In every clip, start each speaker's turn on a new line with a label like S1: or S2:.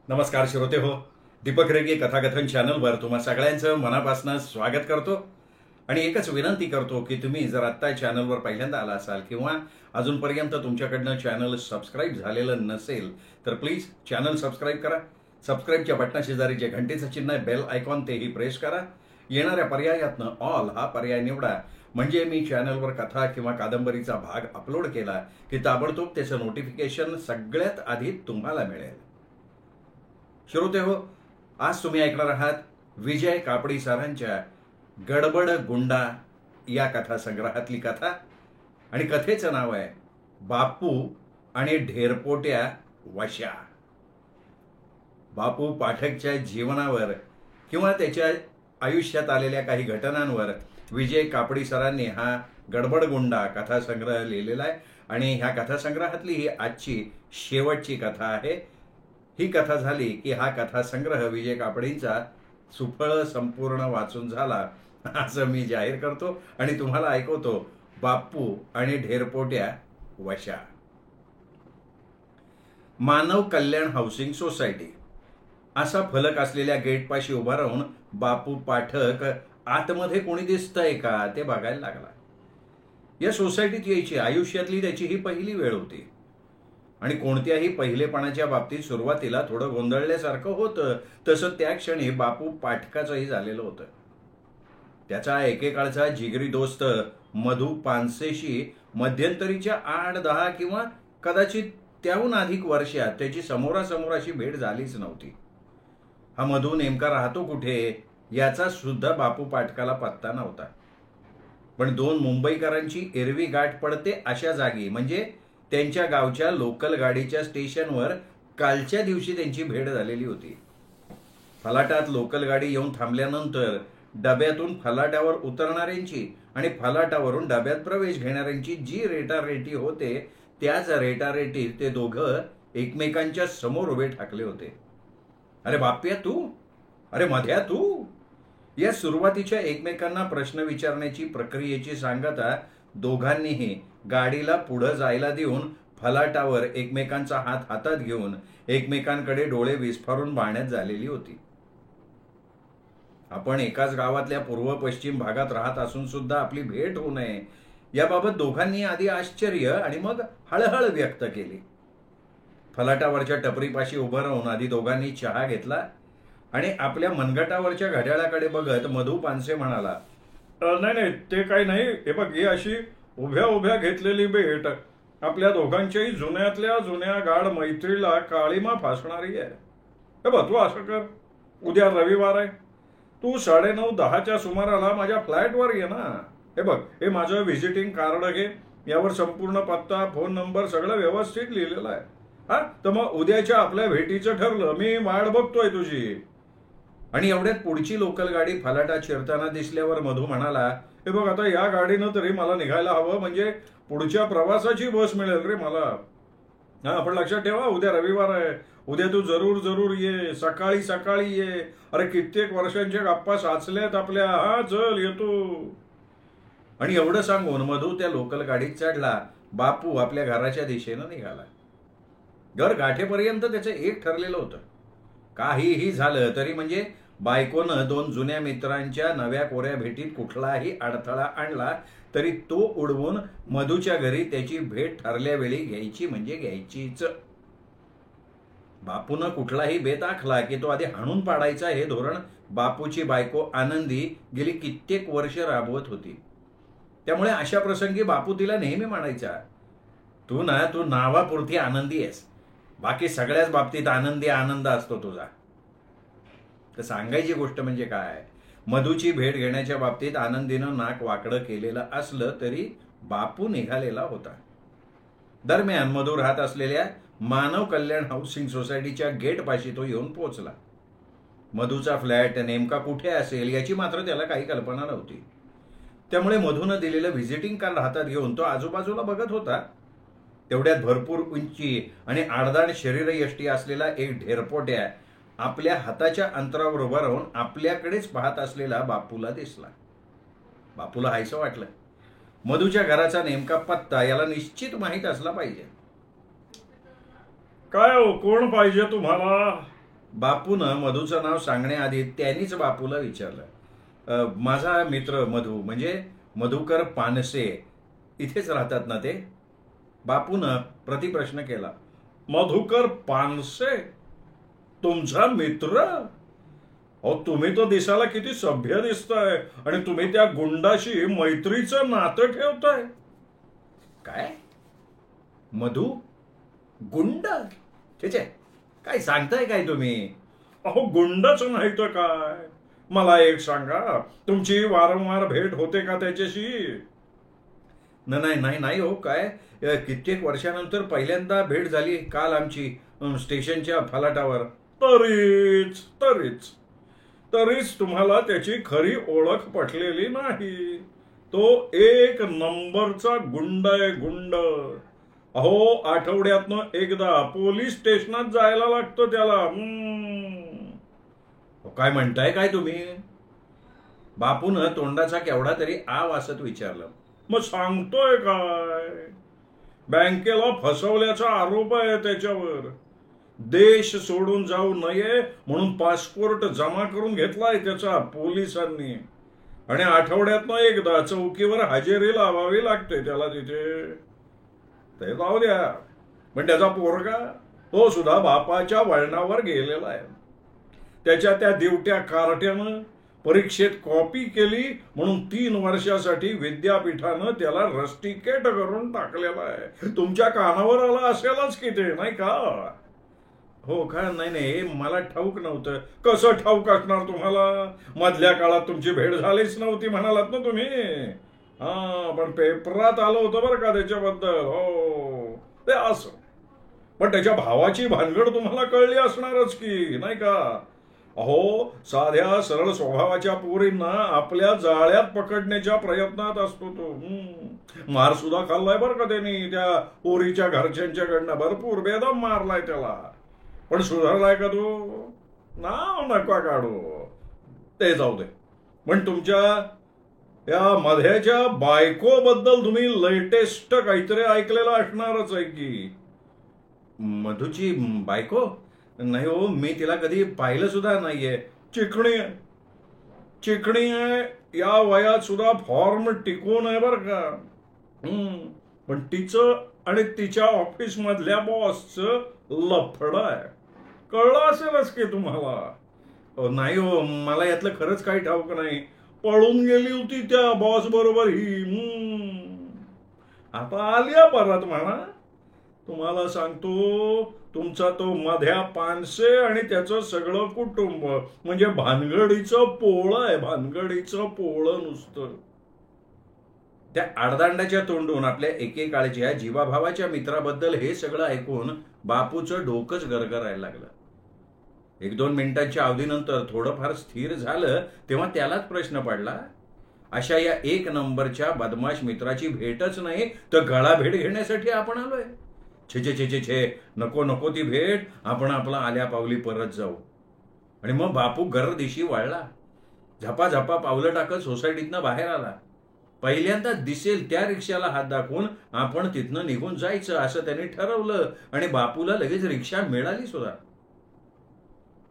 S1: नमस्कार श्रोते हो, दीपक रेगे कथाकथन चॅनलवर तुम्हा सगळ्यांचं मनापासून स्वागत करतो आणि एकच विनंती करतो की तुम्ही जर आत्ता चॅनलवर पहिल्यांदा आला असाल किंवा अजूनपर्यंत तुमच्याकडनं चॅनल सबस्क्राईब झालेलं नसेल तर प्लीज चॅनल सबस्क्राईब करा. सबस्क्राईबच्या बटनाशेजारी जे घंटेचं चिन्ह आहे बेल आयकॉन तेही प्रेस करा. येणाऱ्या पर्यायातनं ऑल हा पर्याय निवडा म्हणजे मी चॅनलवर कथा किंवा कादंबरीचा भाग अपलोड केला की ताबडतोब त्याचं नोटिफिकेशन सगळ्यात आधी तुम्हाला मिळेल. श्रोते हो, आज तुम्ही ऐकणार आहात विजय कापडी सरांच्या गडबड गुंडा या कथासंग्रहातली कथा आणि कथेचं नाव आहे बापू आणि ढेरपोट्या वशा. बापू पाठकच्या जीवनावर किंवा त्याच्या आयुष्यात आलेल्या काही घटनांवर विजय कापडी सरांनी हा गडबड गुंडा कथासंग्रह लिहिलेला आहे आणि ह्या कथासंग्रहातली ही आजची शेवटची कथा आहे. ही कथा झाली की हा कथासंग्रह विजय कापडींचा सुफळ संपूर्ण वाचून झाला असं मी जाहीर करतो आणि तुम्हाला ऐकवतो बापू आणि ढेरपोट्या वशा. मानव कल्याण हाऊसिंग सोसायटी असा फलक असलेल्या गेटपाशी उभा राहून बापू पाठक आतमध्ये कोणी दिसतंय का ते बघायला लागला. या सोसायटीत यायची आयुष्यातली त्याची ही पहिली वेळ होती आणि कोणत्याही पहिलेपणाच्या बाबतीत सुरुवातीला थोडं गोंधळल्यासारखं होतं. तसं त्या क्षणी बापू पाठकाचंही झालेलं होतं. त्याचा एकेकाळचा जिगरी दोस्त मधू पानसेशी मध्यंतरीच्या 8-10 किंवा कदाचित त्याहून अधिक वर्षात त्याची समोरासमोर भेट झालीच नव्हती. हा मधू नेमका राहतो कुठे याचा सुद्धा बापू पाठकाला पत्ता नव्हता. पण 2 मुंबईकरांची एरवी गाठ पडते अशा जागी म्हणजे त्यांच्या गावच्या लोकल गाडीच्या स्टेशनवर कालच्या दिवशी त्यांची भेट झालेली होती. फलाटात लोकल गाडी येऊन थांबल्यानंतर डब्यातून फलाटावर उतरणाऱ्यांची आणि फलाटावरून डब्यात प्रवेश घेणाऱ्यांची जी रेटारेटी होते त्याच रेटारेटीत ते दोघं एकमेकांच्या समोर उभे ठाकले होते. अरे बाप्या तू, अरे मध्या तू, या सुरुवातीच्या एकमेकांना प्रश्न विचारण्याची प्रक्रियेची सांगता दोघांनीही गाडीला पुढे जायला देऊन फलाटावर एकमेकांचा हात हातात घेऊन एकमेकांकडे डोळे विस्फारून पाहण्यात झालेली होती. आपण एकाच गावातल्या पूर्व पश्चिम भागात राहत असून सुद्धा आपली भेट होऊ नये याबाबत दोघांनी आधी आश्चर्य आणि मग हळहळ व्यक्त केली. फलाटावरच्या टपरीपाशी उभं राहून आधी दोघांनी चहा घेतला आणि आपल्या मनगटावरच्या घड्याळाकडे बघत मधू पानसे म्हणाला,
S2: नाही ते काही नाही. हे बघ, ही अशी उभ्या उभ्या घेतलेली भेट आपल्या दोघांच्याही जुन्यातल्या जुन्या गाढ मैत्रीला काळीमा फासणारी आहे. हे बघ, तू असं कर, उद्या रविवार आहे, तू 9:30-10च्या सुमाराला माझ्या फ्लॅटवर ये ना. हे बघ, हे माझं व्हिजिटिंग कार्ड घे, यावर संपूर्ण पत्ता फोन नंबर सगळं व्यवस्थित लिहिलेलं आहे. हा, तर मग उद्याच्या आपल्या भेटीचं ठरलं, मी वाट बघतोय तुझी.
S1: आणि एवढ्यात पुढची लोकल गाडी फलाटात शिरताना दिसल्यावर मधू म्हणाला,
S2: हे बघ, आता या गाडीनं तरी मला निघायला हवं, म्हणजे पुढच्या प्रवासाची बस मिळेल रे मला. हा, आपण लक्षात ठेवा, उद्या रविवार आहे, उद्या तू जरूर जरूर ये, सकाळी सकाळी ये. अरे कित्येक वर्षांच्या गप्पा साचल्यात आपल्या. हा, चल येतो.
S1: आणि एवढं सांगून मधू त्या लोकल गाडीत चढला. बापू आपल्या घराच्या दिशेनं निघाला. घर गाठेपर्यंत त्याचं एक ठरलेलं होतं. काहीही झालं तरी म्हणजे बायकोनं 2 जुन्या मित्रांच्या नव्या कोऱ्या भेटीत कुठलाही अडथळा आणला तरी तो उडवून मधूच्या घरी त्याची भेट ठरल्या वेळी घ्यायची म्हणजे घ्यायचीच. बापूनं कुठलाही बेत आखला की तो आधी हाणून पाडायचा हे धोरण बापूची बायको आनंदी गेली कित्येक वर्ष राबवत होती. त्यामुळे अशा प्रसंगी बापू तिला नेहमी म्हणायचा, तू नावापुरती आनंदी आहेस, बाकी सगळ्याच बाबतीत आनंद असतो तुझा. तर सांगायची गोष्ट म्हणजे काय, मधूची भेट घेण्याच्या बाबतीत आनंदीनं नाक वाकडं केलेलं असलं तरी बापू निघालेला होता. दरम्यान मधू राहत असलेल्या मानव कल्याण हाऊसिंग सोसायटीच्या गेटपाशी तो येऊन पोहोचला. मधूचा फ्लॅट नेमका कुठे असेल याची मात्र त्याला काही कल्पना नव्हती. त्यामुळे मधूनं दिलेलं व्हिजिटिंग कार्ड हातात घेऊन तो आजूबाजूला बघत होता. तेवढ्यात भरपूर उंची आणि आडदाड शरीरयष्टी असलेला एक ढेरपोट्या आपल्या हाताच्या अंतरावर उभा राहून आपल्याकडेच पाहत असलेला बापूला दिसला. बापूला हायसं वाटलं. मधूच्या घराचा नेमका पत्ता याला निश्चित माहीत असला पाहिजे.
S2: काय हो, कोण पाहिजे तुम्हाला?
S1: बापूनं मधूचं नाव सांगण्याआधी त्यांनीच बापूला विचारलं, माझा मित्र मधू म्हणजे मधुकर पानसे इथेच राहतात ना ते? बापूनं प्रतिप्रश्न केला.
S2: मधुकर पानसे तुमचा मित्र? अहो, तुम्ही तो दिसायला किती सभ्य दिसताय आणि तुम्ही त्या गुंडाशी मैत्रीचं नातं ठेवताय.
S1: काय? मधू गुंड? छे, काय सांगताय काय तुम्ही?
S2: अहो, गुंडच नाही तर काय. मला एक सांगा, तुमची वारंवार भेट होते का त्याच्याशी?
S1: नाही हो, काय कित्येक वर्षानंतर पहिल्यांदा भेट झाली काल आमची स्टेशनच्या फलाटावर.
S2: तरीच तुम्हाला त्याची खरी ओळख पटलेली नाही. तो एक नंबरचा गुंड आहे, गुंड. अहो, आठवड्यातनं एकदा पोलीस स्टेशनात जायला लागतं त्याला.
S1: काय म्हणताय काय तुम्ही? बापूनं तोंडाचा केवढा तरी आव असत विचारलं.
S2: मग सांगतोय काय? बँकेला फसवल्याचा आरोप आहे त्याच्यावर. देश सोडून जाऊ नये म्हणून पासपोर्ट जमा करून घेतलाय त्याचा पोलिसांनी आणि आठवड्यातनं एकदा चौकीवर हजेरी लावावी लागते त्याला तिथे. ते जाऊ द्या, पण त्याचा पोरगा तो सुद्धा बापाच्या वळणावर गेलेला आहे. त्याच्या त्या दिवट्या कार्ट्यानं परीक्षेत कॉपी केली म्हणून 3 वर्षासाठी विद्यापीठानं त्याला रस्टिकेट करून टाकलेला आहे. तुमच्या कानावर आला असेलच की ते, नाही का?
S1: हो का? नाही, मला ठाऊक नव्हतं.
S2: कसं ठाऊक असणार तुम्हाला? मधल्या काळात तुमची भेट झालीच नव्हती म्हणालात ना तुम्ही. पण पेपरात आलं होतं बरं का त्याच्याबद्दल. हो, ते असं. पण त्याच्या भावाची भानगड तुम्हाला कळली असणारच की, नाही का? अहो, साध्या सरळ स्वभावाच्या पोरींना आपल्या जाळ्यात पकडण्याच्या प्रयत्नात असतो तो. मार सुद्धा खाल्लाय बरं का त्यांनी त्या पोरीच्या घरच्यांच्याकडनं. भरपूर बेदम मारलाय त्याला. पण सुधारलाय का तो? नाव नका काढू. ते जाऊ दे. पण तुमच्या या मध्याच्या बायको बद्दल तुम्ही लेटेस्ट काहीतरी ऐकलेलं असणारच आहे की.
S1: मधूची बायको? नाही हो, मी तिला कधी पाहिलं सुद्धा नाहीये.
S2: चिकणी आहे. या वयात सुद्धा फॉर्म टिकून आहे बरं का. पण तिचं आणि तिच्या ऑफिस मधल्या बॉसचं लफडं आहे. कळलं असेलच की तुम्हाला.
S1: नाही हो, मला यातलं खरंच काही ठाऊक नाही.
S2: पळून गेली होती त्या बॉस बरोबर ही. आता आल्या परत म्हणा. तुम्हाला सांगतो, तुमचा तो मध्या पानसे आणि त्याचं सगळं कुटुंब म्हणजे भानगडीचं पोळं आहे. भानगडीचं पोळं नुसतं.
S1: त्या आडदांडाच्या तोंडून आपल्या एकेकाळच्या जीवाभावाच्या मित्राबद्दल हे सगळं ऐकून बापूचं डोकंच गरगरायला लागलं. 1-2 मिनिटांच्या अवधीनंतर थोडंफार स्थिर झालं तेव्हा त्यालाच प्रश्न पडला, अशा या 1 नंबरच्या बदमाश मित्राची भेटच नाही तर गळाभेट घेण्यासाठी आपण आलोय? छे, नको ती भेट. आपण आपला आल्या पावली परत जाऊ. आणि मग बापू गर्रदिशी वळला. झपाझपा पावलं टाकत सोसायटीतनं बाहेर आला. पहिल्यांदा दिसेल त्या रिक्षाला हात दाखवून आपण तिथनं निघून जायचं असं त्यांनी ठरवलं आणि बापूला लगेच रिक्षा मिळाली सुद्धा.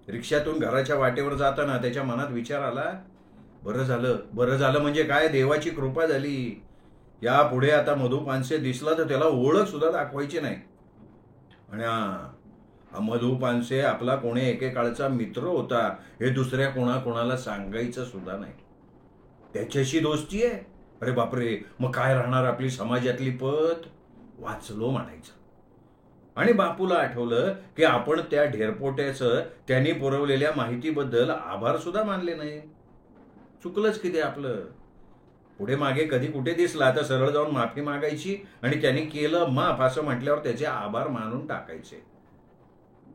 S1: रिक्षातून घराच्या वाटेवर जाताना त्याच्या मनात विचार आला, बरं झालं म्हणजे काय, देवाची कृपा झाली. यापुढे आता मधू पानसे दिसला तर त्याला ओळख सुद्धा दाखवायची नाही. आणि हा मधू पानसे आपला कोणी एकेकाळचा मित्र होता हे दुसऱ्या कोणाला सांगायचं सुद्धा नाही. त्याच्याशी दोस्ती आहे. अरे बापरे, मग काय राहणार आपली समाजातली पत? वाचलो म्हणायचं. आणि बापूला आठवलं की आपण त्या ढेरपोट्याचं त्यांनी पुरवलेल्या माहितीबद्दल आभार सुद्धा मानले नाही. चुकलंच की ते आपलं. पुढे मागे कधी कुठे दिसला तर सरळ जाऊन माफी मागायची आणि त्यांनी केलं माफ असं म्हटल्यावर त्याचे आभार मानून टाकायचे.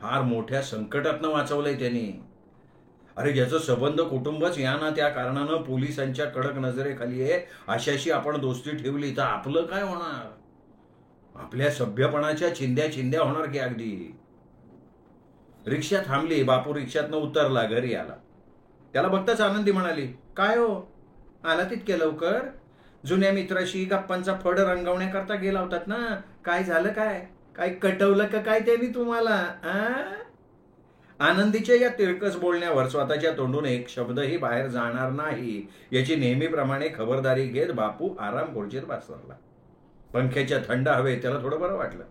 S1: फार मोठ्या संकटातनं वाचवलंय त्यांनी. अरे, ज्याचं संबंध कुटुंबच या ना त्या कारणानं पोलिसांच्या कडक नजरेखाली आहे अशाशी आपण दोस्ती ठेवली तर आपलं काय होणार? आपल्या सभ्यपणाच्या चिंध्या होणार की अगदी. रिक्षा थांबली. बापू रिक्षातनं उतरला, घरी आला. त्याला बघताच आनंदी म्हणाली, काय हो, आला तितके लवकर? जुन्या मित्राशी गप्पांचा फड रंगवण्याकरता गेला होतात ना? काय झालं? काय कटवलं का काय त्यांनी तुम्हाला? आनंदीच्या या तिरकस बोलण्यावर स्वतःच्या तोंडून एक शब्दही बाहेर जाणार नाही याची नेहमीप्रमाणे खबरदारी घेत बापू आराम खुर्चीत बसला. पंख्याच्या थंड हवेत त्याला थोडं बरं वाटलं.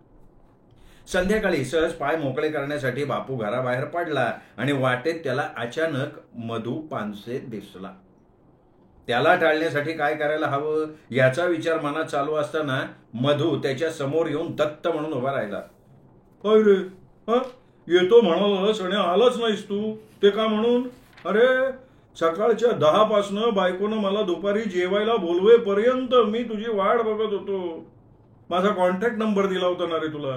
S1: संध्याकाळी सहज पाय मोकळे करण्यासाठी बापू घराबाहेर पडला आणि वाटेत त्याला अचानक मधू पानसे दिसला. त्याला टाळण्यासाठी काय करायला हवं याचा विचार मनात चालू असताना मधू त्याच्या समोर येऊन दत्त म्हणून उभा राहिला.
S2: काय रे, येतो म्हणालास आणि आलाच नाहीस तू, ते का म्हणून? अरे सकाळच्या 10 बायकोनं मला दुपारी जेवायला बोलवेपर्यंत मी तुझी वाट बघत होतो. माझा कॉन्टॅक्ट नंबर दिला होता ना रे तुला.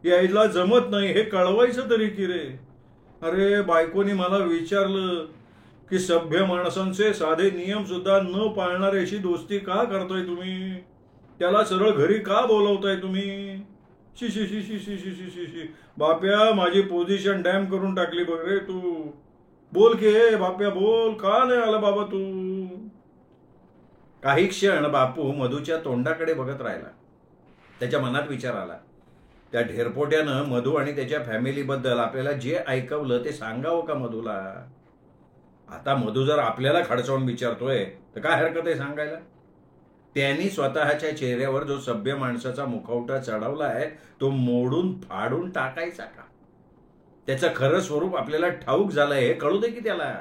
S2: यायला जमत नाही हे कळवायचं तरी की रे. अरे बायकोनी मला विचारलं की सभ्य माणसांचे साधे नियम सुद्धा न पाळणाऱ्याशी दोस्ती का करताय तुम्ही, त्याला सरळ घरी का बोलवताय तुम्ही? शी शी शी शी शी शी शी शी शी. बाप्या माझी पोझिशन डॅम करून टाकली बघ रे तू. बोल की हे बाप्या बोल, का नाही आला बाबा तू?
S1: काही क्षण बापू मधूच्या तोंडाकडे बघत राहिला. त्याच्या मनात विचार आला, त्या ढेरपोट्यानं मधू आणि त्याच्या फॅमिलीबद्दल आपल्याला जे ऐकवलं ते सांगावं का मधूला? आता मधू जर आपल्याला खडसावून विचारतोय तर काय हरकत आहे सांगायला? त्यांनी स्वतःच्या चेहऱ्यावर जो सभ्य माणसाचा मुखवटा चढवला आहे तो मोडून फाडून टाकायचा का? त्याचं खरं स्वरूप आपल्याला ठाऊक झालंय हे कळू दे की त्याला.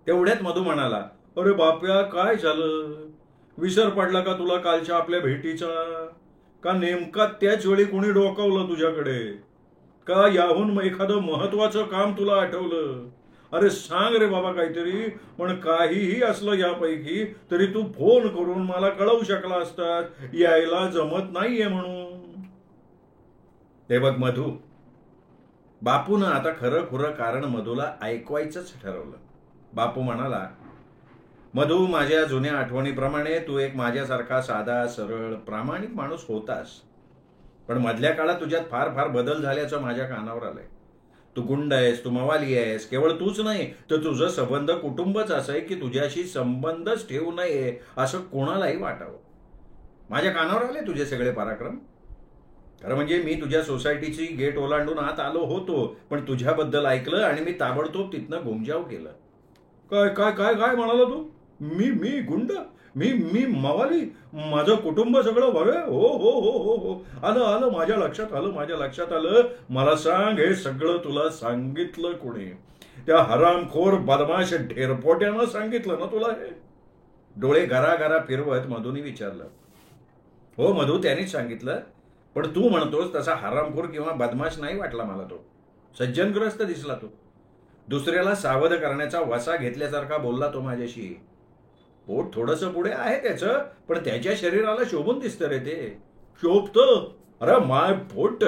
S1: तेवढ्यात मधू म्हणाला,
S2: अरे बाप्या काय झालं, विसर पडला का तुला कालच्या आपल्या भेटीचा? का नेमका त्याच वेळी कोणी डोकावलं तुझ्याकडे? का याहून एखादं महत्वाचं काम तुला आठवलं? अरे सांग रे बाबा काहीतरी. पण काहीही असलं यापैकी तरी तू फोन करून मला कळवू शकला असतात यायला जमत नाहीये म्हणून.
S1: ते बघ मधू, बापूनं आता खरं खुरं कारण मधूला ऐकवायचंच ठरवलं. बापू म्हणाला, मधू माझ्या जुन्या आठवणीप्रमाणे तू एक माझ्यासारखा साधा सरळ प्रामाणिक माणूस होतास. पण मधल्या काळात तुझ्यात फार फार बदल झाल्याचं माझ्या कानावर आलंय. तू गुंड आहेस, तू मवाली आहेस. केवळ तूच नाही तर तुझं संबंध कुटुंबच असं आहे की तुझ्याशी संबंधच ठेवू नये असं कोणालाही वाटावं. माझ्या कानावर आले तुझे सगळे पराक्रम. खरं म्हणजे मी तुझ्या सोसायटीची गेट ओलांडून आत आलो होतो, पण तुझ्याबद्दल ऐकलं आणि मी ताबडतोब तिथनं घुमजाव केलं.
S2: काय काय काय काय म्हणाला तू? मी गुंड, मी मवाली, माझं कुटुंब सगळं बघे? हो हो हो हो हो, आलं माझ्या लक्षात आलं. मला सांग, हे सगळं तुला सांगितलं कोणी? त्या हरामखोर बदमाश ढेरपोट्यानं सांगितलं ना तुला हे?
S1: डोळे घराघरा फिरवत मधूनी विचारलं. हो मधू, त्यानेच सांगितलं. पण तू म्हणतोस तसा हरामखोर किंवा बदमाश नाही वाटला मला. तो सज्जनग्रस्त दिसला. तो दुसऱ्याला सावध करण्याचा वसा घेतल्यासारखा बोलला तो माझ्याशी. पोट थोडंसं पुढे आहे त्याचं, पण त्याच्या शरीराला शोभून दिसतं रे ते.
S2: शोभतं? अरे माय पोट.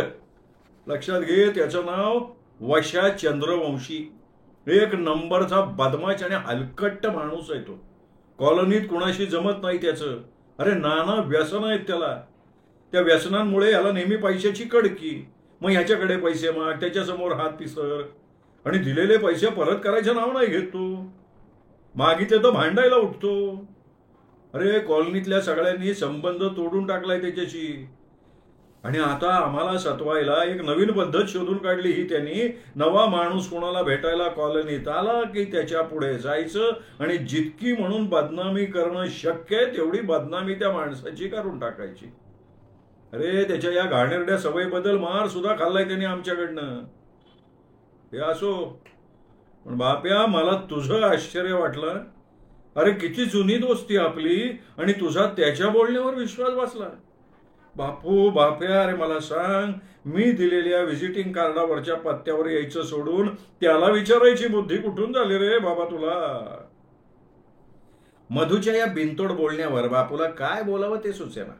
S2: लक्षात घे, त्याचं नाव वशा चंद्रवंशी. एक नंबरचा बदमाश आणि हलकट्ट माणूस आहे तो. कॉलनीत कुणाशी जमत नाही त्याचं. अरे नाना व्यसन आहेत त्याला. त्या व्यसनांमुळे याला नेहमी पैशाची कडकी. मग ह्याच्याकडे पैसे माग, त्याच्यासमोर हात पिसर, आणि दिलेले पैसे परत करायचं नाव नाही घेत तू. मागितले तर भांडायला उठतो. अरे कॉलनीतल्या सगळ्यांनी संबंध तोडून टाकलाय त्याच्याशी. आणि आता आम्हाला सतवायला एक नवीन पद्धत शोधून काढली ही त्यांनी. नवा माणूस कोणाला भेटायला कॉलनीत आला की त्याच्या पुढे जायचं आणि जितकी म्हणून बदनामी करणं शक्य आहे तेवढी बदनामी त्या माणसाची करून टाकायची. अरे त्याच्या या घाणेरड्या सवयीबद्दल मार सुद्धा खाल्लाय त्यांनी आमच्याकडनं. हे असो, पण बाप्या मला तुझं आश्चर्य वाटलं. अरे किती जुनी दोस्ती आपली आणि तुझा त्याच्या बोलण्यावर विश्वास बसला. बापू बाप्या, अरे मला सांग, मी दिलेल्या व्हिजिटिंग कार्डावरच्या पत्त्यावर यायचं सोडून त्याला विचारायची बुद्धी कुठून झाली रे बाबा तुला?
S1: मधूच्या या बिनतोड बोलण्यावर बापूला काय बोलावं ते सुचेना.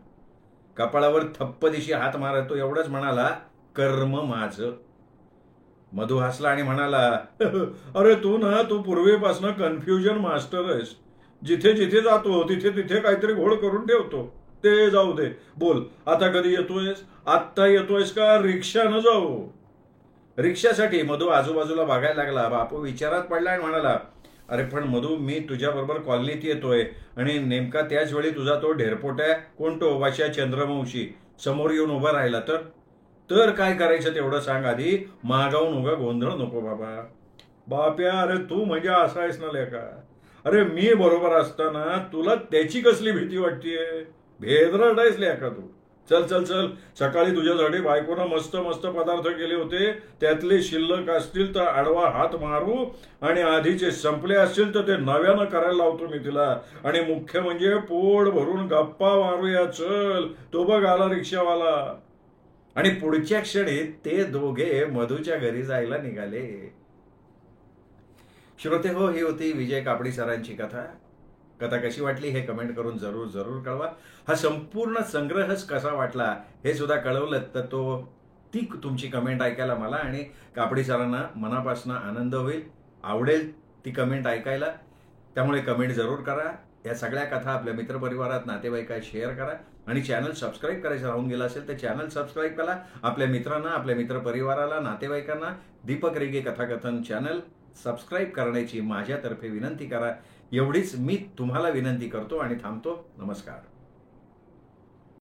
S1: कपाळावर थप्प दिशी हात मारतो एवढंच म्हणाला, कर्म माझं. मधू हसला आणि म्हणाला,
S2: अरे तू पूर्वीपासून कन्फ्युजन मास्टर आहेस. जिथे जिथे जातो तिथे तिथे काहीतरी घोळ करून ठेवतो. ते जाऊ दे, बोल आता कधी येतोयस? आत्ता येतोयस का रिक्षानं जाऊ?
S1: रिक्षासाठी मधू आजूबाजूला बघायला लागला. बापू विचारात पडला आणि म्हणाला, अरे पण मधू, मी तुझ्याबरोबर कॉलनीत येतोय आणि नेमका त्याच वेळी तुझा तो ढेरपोट्या कोण तो वशा चंद्रवंशी समोर येऊन उभा राहिला तर काय करायचं तेवढं सांग आधी. मागावून उगा गोंधळ नको बाबा.
S2: बाप्या, अरे तू म्हणजे असा आहेस ना लेका. अरे मी बरोबर असताना तुला त्याची कसली भीती वाटतेय? भेदरट आहेस लेका तू. चल चल चल, सकाळी तुझ्यासाठी बायकोनं मस्त मस्त पदार्थ केले होते, त्यातले शिल्लक असतील तर आडवा हात मारू, आणि आधीचे संपले असतील तर ते नव्यानं करायला लावतो मी तिला. आणि मुख्य म्हणजे पोट भरून गप्पा मारूया. चल, तो बघ आला रिक्षावाला.
S1: आणि पुढच्या क्षणी ते दोघे मधूच्या घरी जायला निघाले. श्रोते हो, ही होती विजय कापडी सरांची कथा. कथा कशी वाटली हे कमेंट करून जरूर जरूर कळवा. हा संपूर्ण संग्रहच कसा वाटला हे सुद्धा कळवलं तर ती तुमची कमेंट ऐकायला मला आणि कापडी सरांना मनापासून आनंद होईल, आवडेल ती कमेंट ऐकायला. त्यामुळे कमेंट जरूर करा. या सगळ्या कथा आपल्या मित्रपरिवारात, नातेवाईकात शेअर करा. आणि चॅनल सबस्क्राईब करायचं राहून गेलं असेल तर चॅनल सबस्क्राईब करा. आपल्या मित्रांना, आपल्या मित्रपरिवाराला, नातेवाईकांना दीपक रेगे कथाकथन चॅनल सबस्क्राईब करण्याची माझ्यातर्फे विनंती करा. एवढीच मी तुम्हाला विनंती करतो आणि थांबतो. नमस्कार.